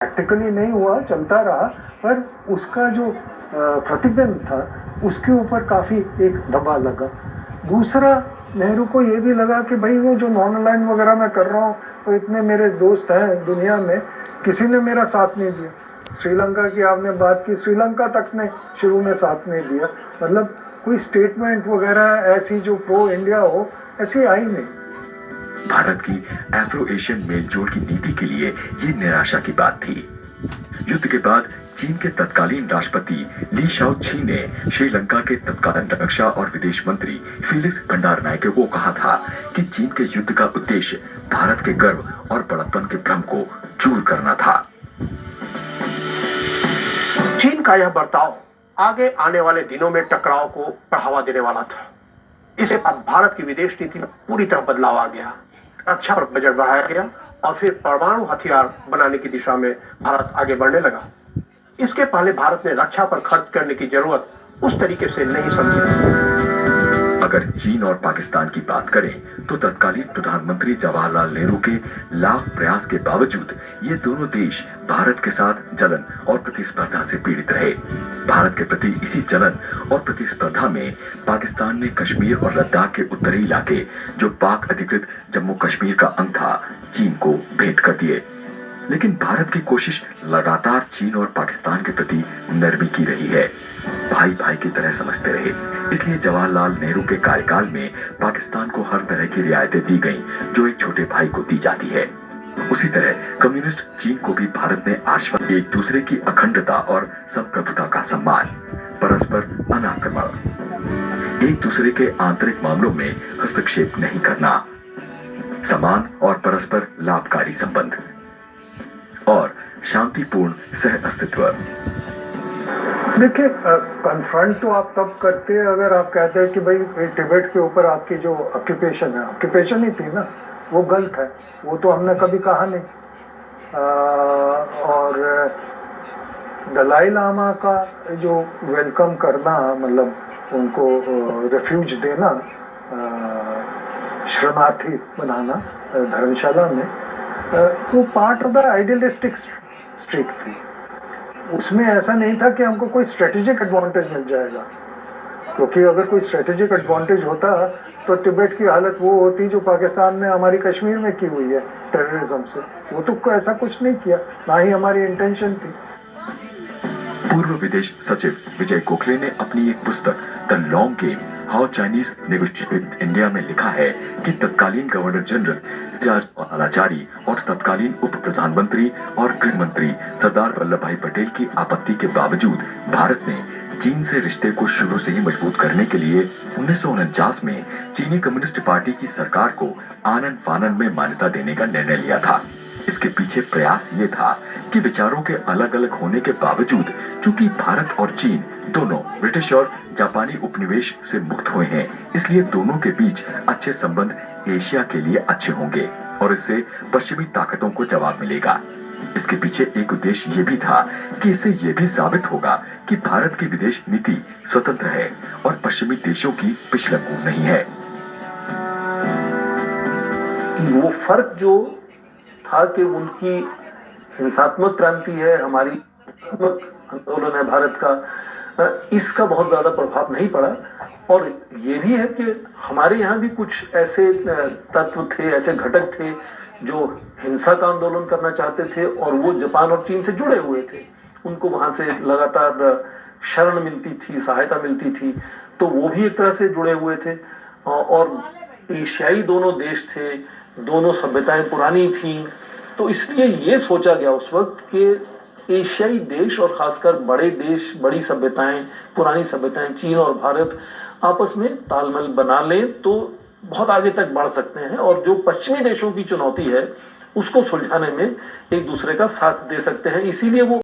Practically नहीं हुआ, चलता रहा, पर उसका जो प्रतिबिंब था उसके ऊपर काफ़ी एक दबाव लगा। दूसरा, नेहरू को ये भी लगा कि भाई वो जो नॉन अलाइन वगैरह मैं कर रहा हूँ, तो इतने मेरे दोस्त हैं दुनिया में, किसी ने मेरा साथ नहीं दिया। श्रीलंका की आपने बात की, श्रीलंका तक ने शुरू में साथ नहीं दिया, मतलब कोई स्टेटमेंट वगैरह ऐसी जो प्रो इंडिया हो ऐसी आई नहीं। भारत की एफ्रो एशियन मेलजोल की नीति के लिए ये निराशा की बात थी। युद्ध के बाद चीन के तत्कालीन राष्ट्रपति ली शाओची ने श्रीलंका के तत्कालीन रक्षा और विदेश मंत्री फेलिक्स भंडारनायके को कहा था कि चीन के युद्ध का उद्देश्य भारत के गर्व और बड़प्पन के भ्रम को दूर करना था। चीन का यह बर्ताव आगे आने वाले दिनों में टकराव को बढ़ावा देने वाला था। इसके बाद भारत की विदेश नीति में पूरी तरह बदलाव आ गया। रक्षा पर बजट बढ़ाया गया और फिर परमाणु हथियार बनाने की दिशा में भारत आगे बढ़ने लगा। इसके पहले भारत ने रक्षा पर खर्च करने की जरूरत उस तरीके से नहीं समझी। अगर चीन और पाकिस्तान की बात करें तो तत्कालीन प्रधानमंत्री जवाहरलाल नेहरू के लाख प्रयास के बावजूद ये दोनों देश भारत के साथ जलन और प्रतिस्पर्धा से पीड़ित रहे। भारत के प्रति इसी जलन और प्रतिस्पर्धा में पाकिस्तान ने कश्मीर और लद्दाख के उत्तरी इलाके जो पाक अधिकृत जम्मू कश्मीर का अंग था, चीन को भेंट कर दिए। लेकिन भारत की कोशिश लगातार चीन और पाकिस्तान के प्रति नरमी की रही है। भाई भाई की तरह समझते रहे। इसलिए जवाहरलाल नेहरू के कार्यकाल में पाकिस्तान को हर तरह की रियायतें दी गईं जो एक छोटे भाई को दी जाती है। उसी तरह कम्युनिस्ट चीन को भी भारत ने आश्वासन, एक दूसरे की अखंडता और संप्रभुता का सम्मान, परस्पर अनाक्रमण, एक दूसरे के आंतरिक मामलों में हस्तक्षेप नहीं करना, समान और परस्पर लाभकारी संबंध और शांतिपूर्ण सह अस्तित्व। देखिए, कन्फ्रंट तो आप तब करते हैं अगर आप कहते हैं कि भाई टिबेट के ऊपर आपकी जो ऑक्यूपेशन ही थी ना, वो गलत है, वो तो हमने कभी कहा नहीं। और दलाई लामा का जो वेलकम करना, मतलब उनको रेफ्यूज देना, शरणार्थी बनाना धर्मशाला में, वो part of the idealistic streak थी। उसमें ऐसा नहीं था कि हमको कोई स्ट्रेटेजिक एडवांटेज मिल जाएगा, क्योंकि अगर कोई स्ट्रेटेजिक एडवांटेज होता तो तिब्बत की हालत वो होती जो पाकिस्तान ने हमारी कश्मीर में की हुई है टेररिज्म से। वो तो ऐसा कुछ नहीं किया, ना ही हमारी इंटेंशन थी। पूर्व विदेश सचिव विजय गोखले ने अपनी एक पुस्तक the long game how Chinese negotiate with India में लिखा है कि तत्कालीन गवर्नर जनरल आलाचारी और तत्कालीन उप प्रधानमंत्री और गृह मंत्री सरदार वल्लभ भाई पटेल की आपत्ति के बावजूद भारत ने चीन से रिश्ते को शुरू से ही मजबूत करने के लिए 1949 में चीनी कम्युनिस्ट पार्टी की सरकार को आनन फानन में मान्यता देने का निर्णय लिया था। इसके पीछे प्रयास ये था कि विचारों के अलग अलग होने के बावजूद, चूंकि भारत और चीन दोनों ब्रिटिश और जापानी उपनिवेश से मुक्त हुए हैं, इसलिए दोनों के बीच अच्छे संबंध एशिया के लिए अच्छे होंगे और इससे पश्चिमी ताकतों को जवाब मिलेगा। इसके पीछे एक उद्देश्य ये भी था कि इससे ये भी साबित होगा कि भारत की विदेश नीति स्वतंत्र है और पश्चिमी देशों की पिछलग्गू नहीं है। वो फर्क जो था कि उनकी हिंसात्मक क्रांति है, हमारी आंदोलन है भारत का, इसका बहुत ज्यादा प्रभाव नहीं पड़ा। और ये भी है कि हमारे यहाँ भी कुछ ऐसे तत्व थे, ऐसे घटक थे जो हिंसा का आंदोलन करना चाहते थे और वो जापान और चीन से जुड़े हुए थे। उनको वहां से लगातार शरण मिलती थी, सहायता मिलती थी, तो वो भी एक तरह से जुड़े हुए थे। और एशियाई दोनों देश थे, दोनों सभ्यताएं पुरानी थीं, तो इसलिए ये सोचा गया उस वक्त कि एशियाई देश और खासकर बड़े देश, बड़ी सभ्यताएं, पुरानी सभ्यताएं चीन और भारत आपस में तालमेल बना लें तो बहुत आगे तक बढ़ सकते हैं और जो पश्चिमी देशों की चुनौती है उसको सुलझाने में एक दूसरे का साथ दे सकते हैं। इसीलिए वो